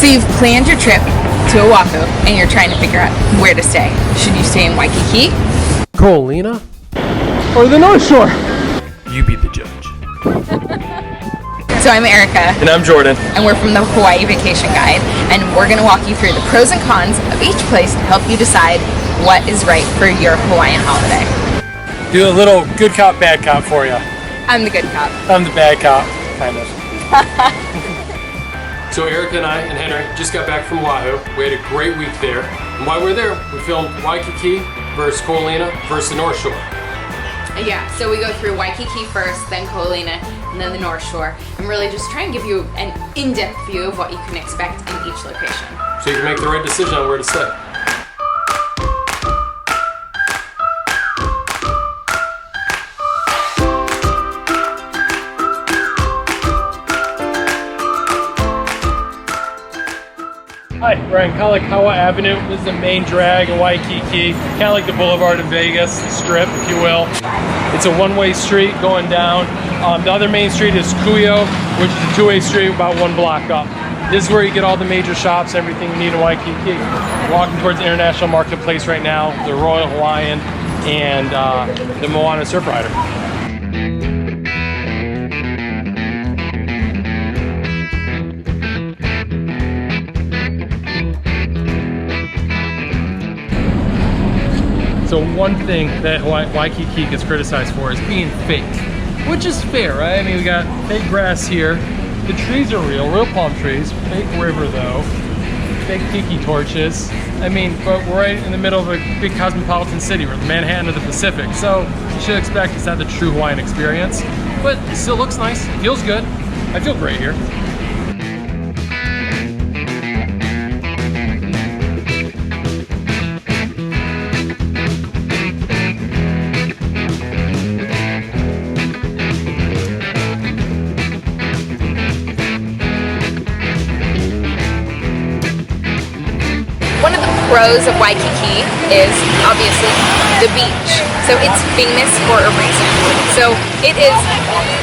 So you've planned your trip to Oahu and you're trying to figure out where to stay. Should you stay in Waikiki? Ko Olina? Or the North Shore? You be the judge. So I'm Erica. And I'm Jordan. And we're from the Hawaii Vacation Guide. And we're going to walk you through the pros and cons of each place to help you decide what is right for your Hawaiian holiday. Do a little good cop, bad cop for you. I'm the good cop. I'm the bad cop, kind of. So Erica and I and Henry just got back from Oahu. We had a great week there. And while we were there, we filmed Waikiki versus Ko Olina versus the North Shore. Yeah, so we go through Waikiki first, then Ko Olina, and then the North Shore, and really just try and give you an in-depth view of what you can expect in each location. So you can make the right decision on where to stay. Hi, we're on Kalakaua Avenue. This is the main drag in Waikiki, kind of like the boulevard in Vegas, the strip, if you will. It's a one-way street going down. The other main street is Kuyo, which is a two-way street about 1 block up. This is where you get all the major shops, everything you need in Waikiki. Walking towards the International Marketplace right now, the Royal Hawaiian, and the Moana Surf Rider. So one thing that Waikiki gets criticized for is being fake, which is fair, right? I mean, we got fake grass here. The trees are real palm trees. Fake river though. Fake tiki torches. I mean, but we're right in the middle of a big cosmopolitan city. We're the Manhattan of the Pacific, so you should expect it's not the true Hawaiian experience. But it still looks nice, feels good. I feel great here. One of the pros of Waikiki is obviously the beach. So it's famous for a reason. So it is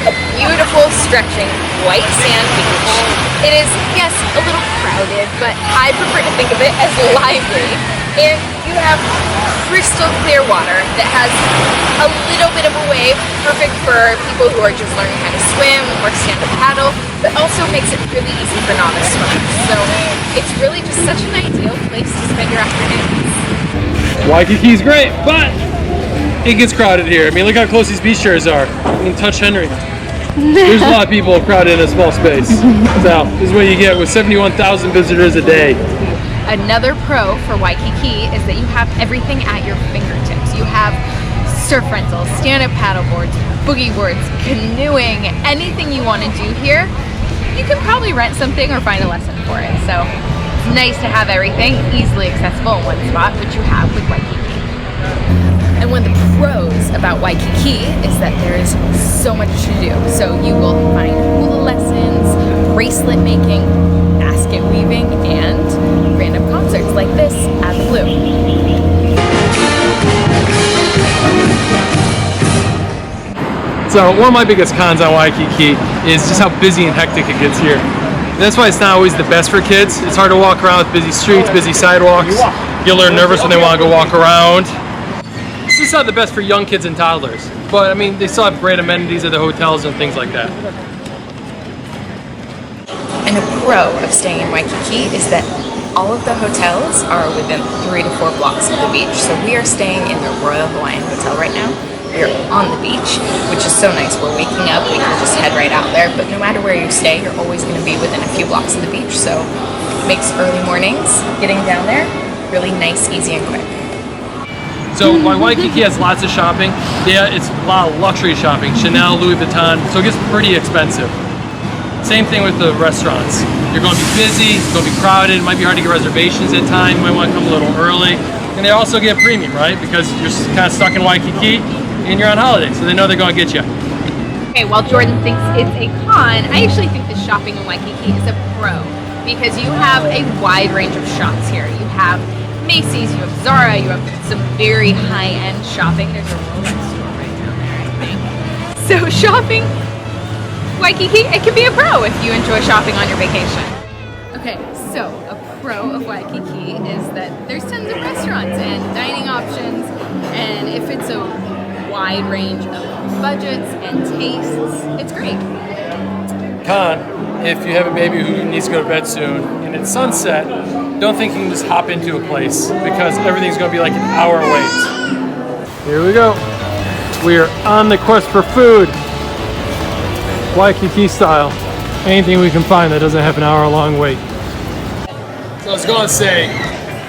a beautiful, stretching, white sand beach. It is, yes, a little crowded, but I prefer to think of it as lively. And you have crystal clear water that has a little bit of a wave, perfect for people who are just learning how to swim or stand-up paddle, but also makes it really easy for novice swimmers. So it's really just such an ideal place to spend your afternoons. Waikiki's great, but it gets crowded here. I mean, look how close these beach chairs are. I mean, touch Henry. There's a lot of people crowded in a small space. So this is what you get with 71,000 visitors a day. Another pro for Waikiki is that you have everything at your fingertips. You have surf rentals, stand-up paddle boards, boogie boards, canoeing, anything you want to do here. You can probably rent something or find a lesson for it. So it's nice to have everything easily accessible in one spot, which you have with Waikiki. And one of the pros about Waikiki is that there is so much to do. So you will find hula lessons, bracelet making, basket weaving, and random concerts like this at the Blue. So one of my biggest cons on Waikiki is just how busy and hectic it gets here. And that's why it's not always the best for kids. It's hard to walk around with busy streets, busy sidewalks. Get a little nervous when they want to go walk around. This is not the best for young kids and toddlers, but I mean, they still have great amenities at the hotels and things like that. And a pro of staying in Waikiki is that all of the hotels are within 3 to 4 blocks of the beach. So we are staying in the Royal Hawaiian Hotel right now. We are on the beach, which is so nice. We're waking up, we can just head right out there. But no matter where you stay, you're always going to be within a few blocks of the beach. So it makes early mornings, getting down there, really nice, easy, and quick. So while Waikiki has lots of shopping, yeah, it's a lot of luxury shopping. Chanel, Louis Vuitton, so it gets pretty expensive. Same thing with the restaurants. You're going to be busy, it's going to be crowded, it might be hard to get reservations at times, you might want to come a little early. And they also get premium, right? Because you're kind of stuck in Waikiki and you're on holiday, so they know they're going to get you. Okay, while Jordan thinks it's a con, I actually think the shopping in Waikiki is a pro because you have a wide range of shops here. You have Macy's, you have Zara, you have some very high-end shopping. There's a Rolex store right down there, I think. So shopping, Waikiki, it can be a pro if you enjoy shopping on your vacation. Okay, So, a pro of Waikiki is that there's tons of restaurants and dining options, and if it's a wide range of budgets and tastes, it's great. Con, if you have a baby who needs to go to bed soon and it's sunset, don't think you can just hop into a place because everything's going to be like an hour wait. Here we go. We are on the quest for food. Waikiki style. Anything we can find that doesn't have an hour-long wait. So I was going to say,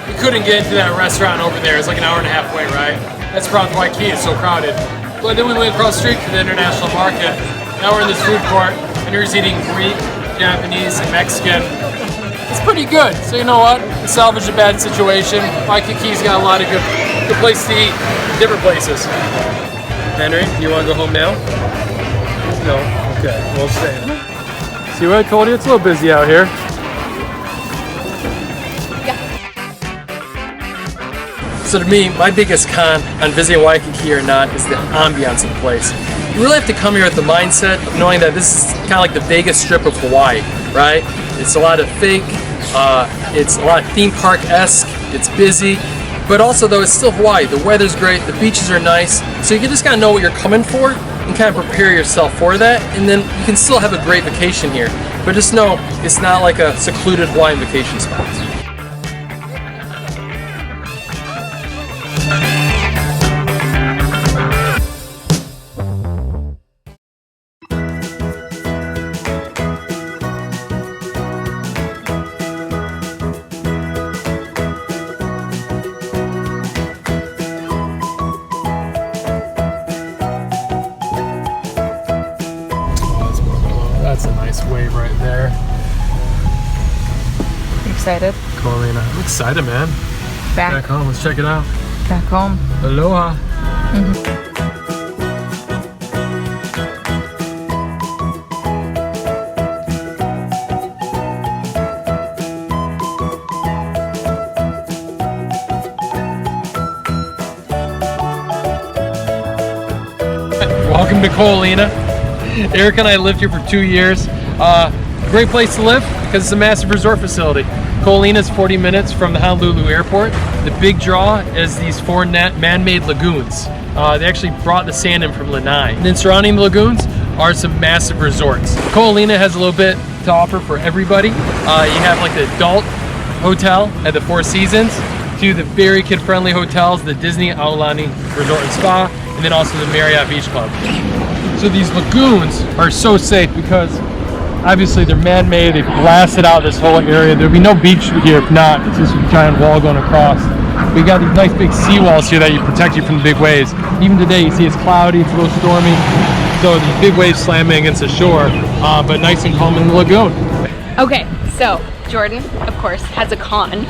we couldn't get into that restaurant over there. It's like an hour and a half wait, right? That's the problem with Waikiki, it's so crowded. But then we went across the street to the international market. Now we're in this food court, and you're just eating Greek, Japanese, and Mexican. It's pretty good. So you know what? We salvaged a bad situation. Waikiki's got a lot of good places to eat, different places. Henry, you want to go home now? No? Okay, we'll stay. See what I told you? It's a little busy out here. So to me, my biggest con on visiting Waikiki or not is the ambiance of the place. You really have to come here with the mindset of knowing that this is kind of like the Vegas Strip of Hawaii, right? It's a lot of fake, it's a lot of theme park-esque, it's busy, but also though it's still Hawaii. The weather's great, the beaches are nice, so you just gotta know what you're coming for and kind of prepare yourself for that, and then you can still have a great vacation here. But just know, it's not like a secluded Hawaiian vacation spot. That's a nice wave right there. You excited? Ko Olina. I'm excited, man. Back home. Let's check it out. Back home. Aloha. Welcome to Ko Olina. Eric and I lived here for 2 years. Great place to live because it's a massive resort facility. Ko Olina is 40 minutes from the Honolulu airport. The big draw is these 4 man-made lagoons. They actually brought the sand in from Lanai. And then surrounding the lagoons are some massive resorts. Ko Olina has a little bit to offer for everybody. You have like the adult hotel at the Four Seasons, to the very kid-friendly hotels, the Disney Aulani Resort and Spa, and then also the Marriott Beach Club. So these lagoons are so safe because obviously they're man-made. They blasted out this whole area. There'd be no beach here if not. It's just a giant wall going across. We got these nice big seawalls here that protect you from the big waves. Even today, you see it's cloudy, it's a little stormy. So these big waves slamming against the shore, but nice and calm in the lagoon. Okay, so Jordan, of course, has a con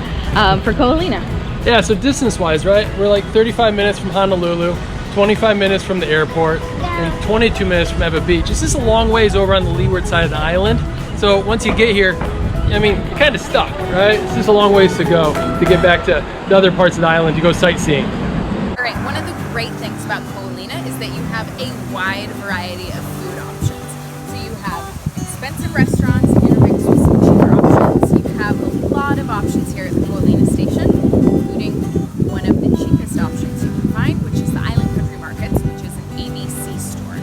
for Ko Olina. Yeah, so distance-wise, right? We're like 35 minutes from Honolulu, 25 minutes from the airport, and 22 minutes from Eva Beach. It's just a long ways over on the leeward side of the island. So once you get here, I mean, you're kind of stuck, right? It's just a long ways to go to get back to the other parts of the island to go sightseeing. All right, one of the great things about Ko Olina is that you have a wide variety of food options. So you have expensive restaurants intermixed with some cheaper options. You have a lot of options here at the Ko Olina station, including one of the cheapest options you can find, which is the Island Country Markets, which is an ABC store.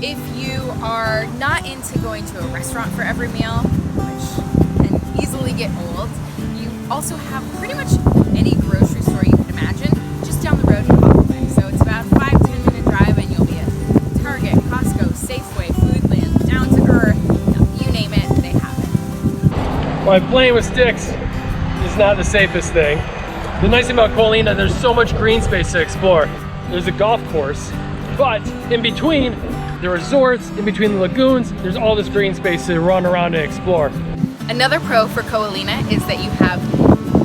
If you are not into going to a restaurant for every meal, which can easily get old, you also have pretty much any grocery store you can imagine just down the road in Waikiki. So it's about a 5-10 minute drive and you'll be at Target, Costco, Safeway, Foodland, Down to Earth, you name it, they have it. Well, playing with sticks is not the safest thing. The nice thing about Ko Olina, there's so much green space to explore. There's a golf course, but in between the resorts, in between the lagoons, there's all this green space to run around and explore. Another pro for Ko Olina is that you have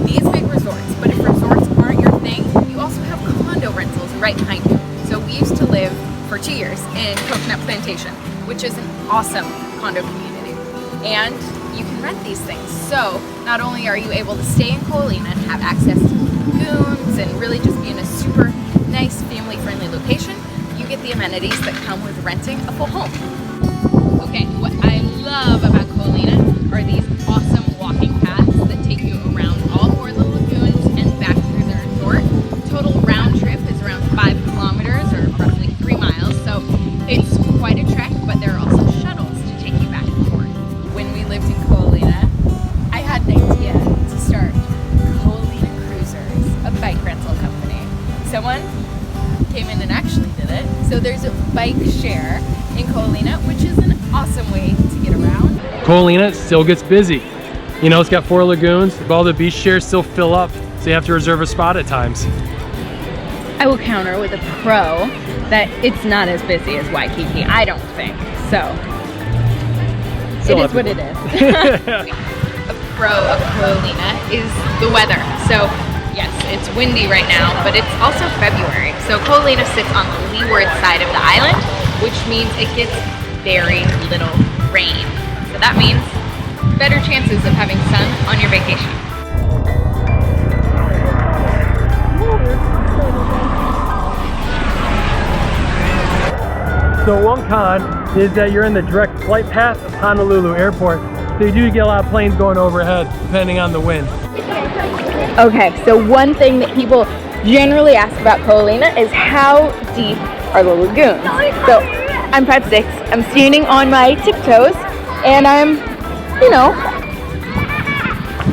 these big resorts, but if resorts aren't your thing, you also have condo rentals right behind you. So we used to live for 2 years in Coconut Plantation, which is an awesome condo community. And you can rent these things. So not only are you able to stay in Ko Olina and have access to lagoons and really just be in a super nice family-friendly location, you get the amenities that come with renting a full home. Okay, what I love about Ko Olina are these awesome walking paths that It's quite a trek, but there are also shuttles to take you back and forth. When we lived in Ko Olina, I had an idea to start Ko Olina Cruisers, a bike rental company. Someone came in and actually did it. So there's a bike share in Ko Olina, which is an awesome way to get around. Ko Olina still gets busy. You know, it's got 4 lagoons, but all the beach chairs still fill up, so you have to reserve a spot at times. I will counter with a pro that it's not as busy as Waikiki, I don't think. So, Still it is what it is. A pro of Ko Olina is the weather. So, yes, it's windy right now, but it's also February. So Ko Olina sits on the leeward side of the island, which means it gets very little rain. So that means better chances of having sun on your vacation. So one con is that you're in the direct flight path of Honolulu Airport. So you do get a lot of planes going overhead, depending on the wind. Okay, so one thing that people generally ask about Ko Olina is how deep are the lagoons? So I'm 5'6", I'm standing on my tiptoes, and I'm, you know,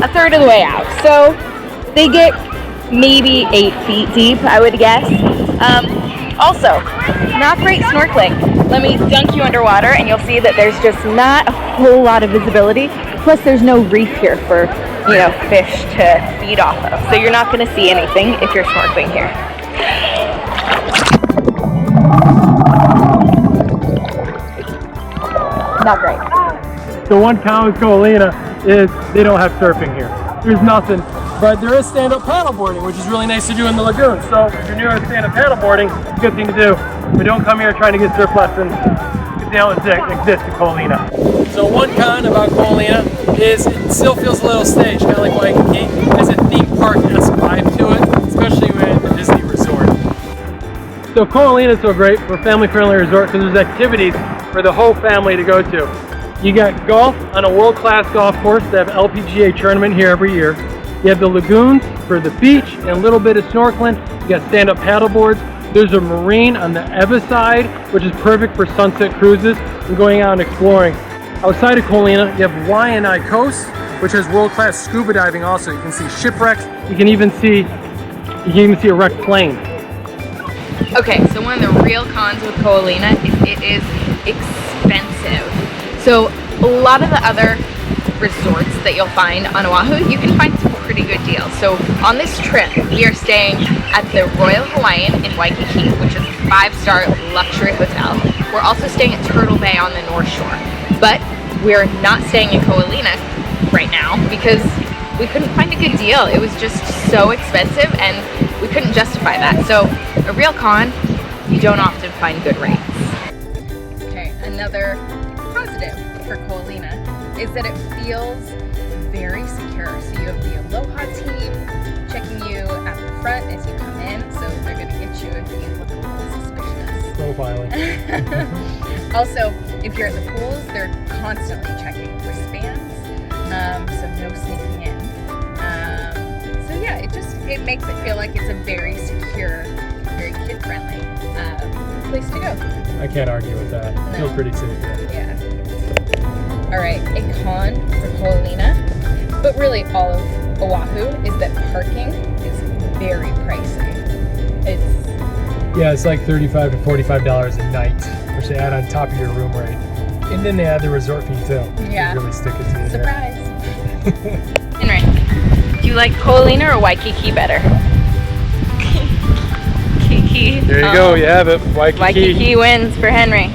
a third of the way out. So they get maybe 8 feet deep, I would guess. Also, not great snorkeling. Let me dunk you underwater and you'll see that there's just not a whole lot of visibility. Plus there's no reef here for, you know, fish to feed off of. So you're not gonna see anything if you're snorkeling here. Not great. The one con with Ko Olina is they don't have surfing here. There's nothing. But there is stand-up paddleboarding, which is really nice to do in the lagoon. So if you're new to stand-up paddleboarding, it's a good thing to do. But don't come here trying to get surf lessons, because they don't exist in Ko Olina. So one con about Ko Olina is it still feels a little staged, kind of like Waikiki. There's a theme park-esque vibe to it, especially when at the Disney resort. So Ko Olina is so great for a family-friendly resort because there's activities for the whole family to go to. You got golf on a world-class golf course. They have an LPGA tournament here every year. You have the lagoons for the beach and a little bit of snorkeling. You got stand-up paddle boards. There's a marine on the Eva side, which is perfect for sunset cruises and going out and exploring. Outside of Ko Olina, you have Waianae Coast, which has world-class scuba diving also. You can see shipwrecks. You can even see a wrecked plane. Okay, so one of the real cons with Ko Olina is it is expensive. So a lot of the other resorts that you'll find on Oahu, you can find some pretty good deals. So on this trip, we are staying at the Royal Hawaiian in Waikiki, which is a 5-star luxury hotel. We're also staying at Turtle Bay on the North Shore. But we're not staying in Ko Olina right now because we couldn't find a good deal. It was just so expensive and we couldn't justify that. So a real con, you don't often find good rates. Okay, another positive for Ko Olina is that it feels very secure. So you have the Aloha team checking you at the front as you come in, so they're going to get you if you look a little suspicious. Profiling. Also, if you're at the pools, they're constantly checking wristbands, so no sneaking in. So yeah, it makes it feel like it's a very secure, very kid-friendly place to go. I can't argue with that. It feels pretty safe. Yeah. All right, a con for Ko Olina, but really all of Oahu, is that parking is very pricey. Yeah, it's like $35 to $45 a night, which they add on top of your room rate. And then they add the resort fee too. Yeah. They really stick it to you. Surprise. Henry, do you like Ko Olina or Waikiki better? Kiki. There you go, you have it. Waikiki. Waikiki wins for Henry.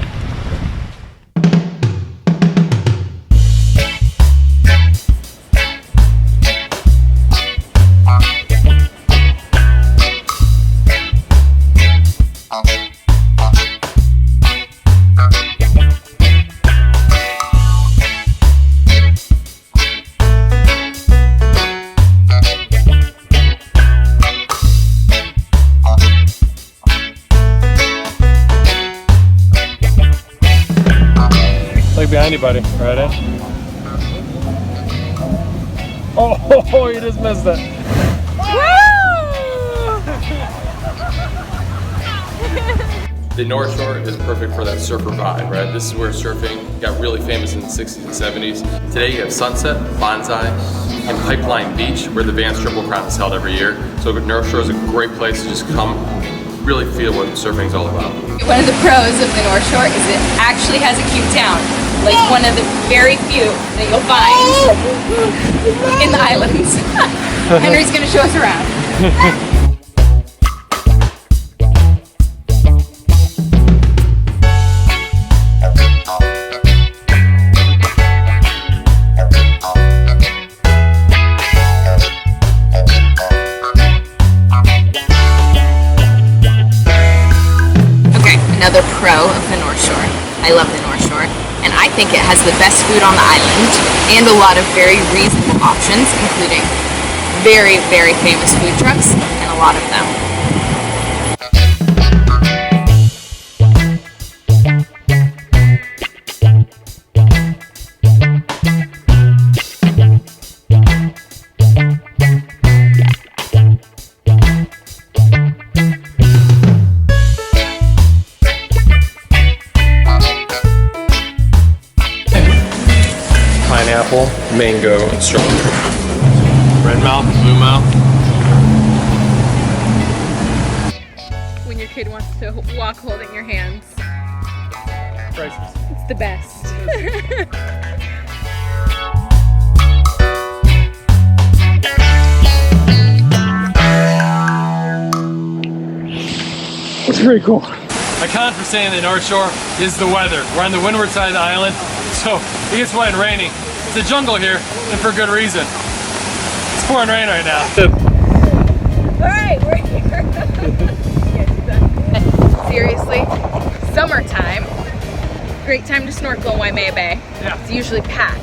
Behind you, buddy. Ready? Oh, you just missed it. The North Shore is perfect for that surfer vibe, right? This is where surfing got really famous in the 60s and 70s. Today you have Sunset, Bonsai, and Pipeline Beach, where the Vans Triple Crown is held every year. So North Shore is a great place to just come, really feel what surfing is all about. One of the pros of the North Shore is it actually has a cute town. Like one of the very few that you'll find in the islands. Henry's gonna show us around. Another pro of the North Shore. I love the North Shore, and I think it has the best food on the island and a lot of very reasonable options, including very, very famous food trucks, and a lot of them. Pineapple, mango, and strawberry. Red mouth, blue mouth. When your kid wants to walk holding your hands. Priceless. It's the best. It's pretty cool. My con for saying the North Shore is the weather. We're on the windward side of the island, so it gets wet and rainy. It's a jungle here, and for good reason. It's pouring rain right now. Alright, we're here. Seriously, summertime, great time to snorkel in Waimea Bay. Yeah. It's usually packed.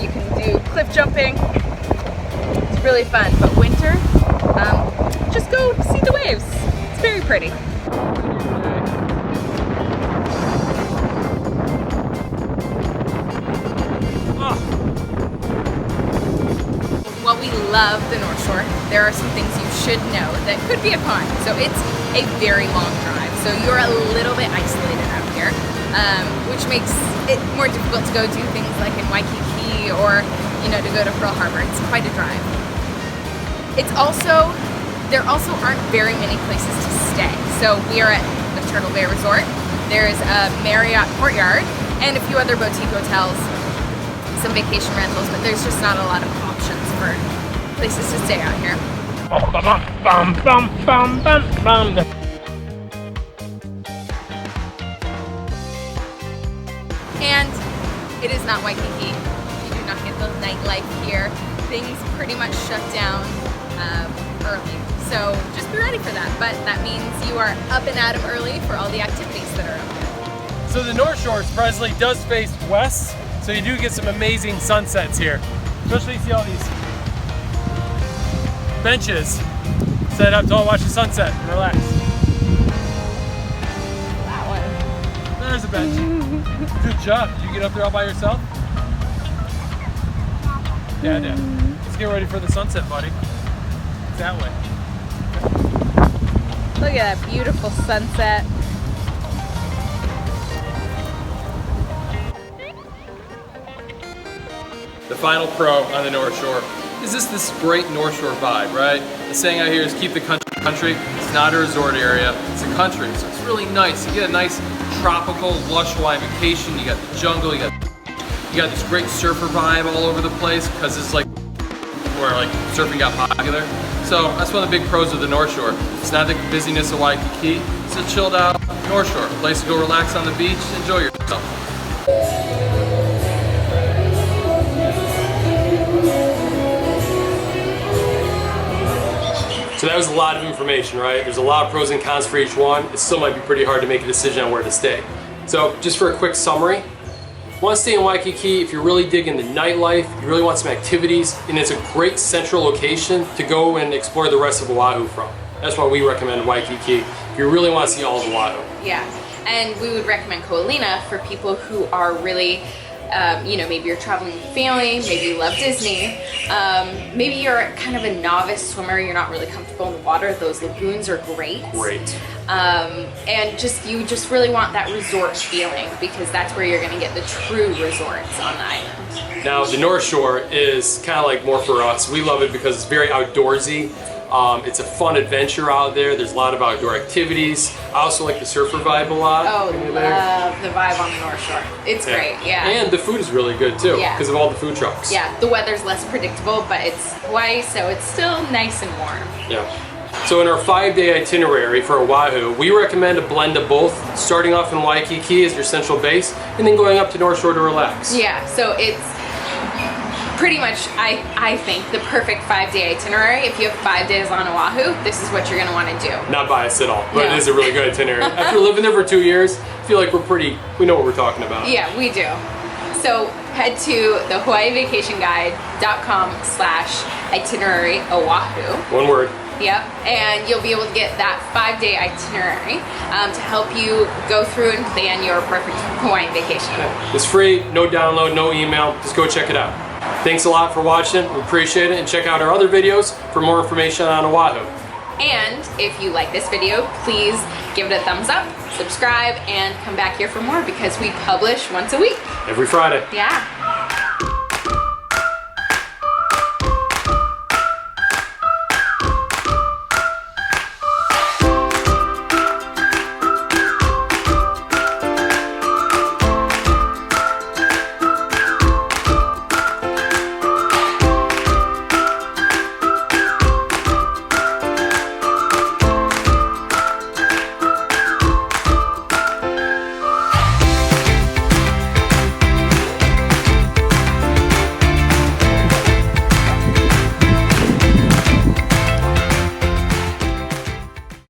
You can do cliff jumping. It's really fun, but winter, just go see the waves. It's very pretty. While we love the North Shore, there are some things you should know that could be a con. So it's a very long drive. So you're a little bit isolated out here, which makes it more difficult to go do things like in Waikiki or, you know, to go to Pearl Harbor. It's quite a drive. There also aren't very many places to stay. So we are at the Turtle Bay Resort. There's a Marriott Courtyard and a few other boutique hotels, some vacation rentals, but there's just not a lot of options for places to stay out here. And it is not Waikiki. You do not get the nightlife here. Things pretty much shut down early. So just be ready for that. But that means you are up and at 'em early for all the activities that are up here. So the North Shore surprisingly does face west, so you do get some amazing sunsets here. Especially you see all these benches set up to watch the sunset and relax. That one. There's a bench. Good job. Did you get up there all by yourself? Yeah, I did. Let's get ready for the sunset, buddy. It's that way. Look at that beautiful sunset. The final pro on the North Shore is this great North Shore vibe, right? The saying out here is keep the country. It's not a resort area, it's a country. So it's really nice. You get a nice tropical, lush Hawaiian vacation. You got the jungle, you got this great surfer vibe all over the place because it's like where like surfing got popular. So that's one of the big pros of the North Shore. It's not the busyness of Waikiki. It's a chilled out North Shore. Place to go relax on the beach, enjoy yourself. So that was a lot of information, right? There's a lot of pros and cons for each one. It still might be pretty hard to make a decision on where to stay. So just for a quick summary, want to stay in Waikiki if you're really digging the nightlife, you really want some activities, and it's a great central location to go and explore the rest of Oahu from. That's why we recommend Waikiki if you really want to see all of Oahu. Yeah, and we would recommend Ko Olina for people who are really you know, maybe you're traveling with family, maybe you love Disney, maybe you're kind of a novice swimmer, you're not really comfortable in the water, those lagoons are great. And you just really want that resort feeling, because that's where you're gonna get the true resorts on the island. Now the North Shore is kind of like more for us. We love it because it's very outdoorsy. It's a fun adventure out there. There's a lot of outdoor activities. I also like the surfer vibe a lot. Oh, love the vibe on the North Shore. It's great, yeah. And the food is really good too, because of all the food trucks. Yeah, the weather's less predictable, but it's Hawaii, so it's still nice and warm. Yeah. So in our 5-day itinerary for Oahu, we recommend a blend of both, starting off in Waikiki as your central base, and then going up to North Shore to relax. Yeah, so it's pretty much, I think, the perfect 5-day itinerary. If you have 5 days on Oahu, this is what you're gonna wanna do. Not biased at all, but it is a really good itinerary. After living there for 2 years, I feel like we know what we're talking about. Yeah, we do. So head to the hawaiivacationguide.com/itinerary Oahu. One word. Yep, and you'll be able to get that 5-day itinerary to help you go through and plan your perfect Hawaiian vacation. It's free, no download, no email. Just go check it out. Thanks a lot for watching. We appreciate it, and check out our other videos for more information on Oahu. And if you like this video, please give it a thumbs up, subscribe, and come back here for more, because we publish once a week. Every Friday. Yeah.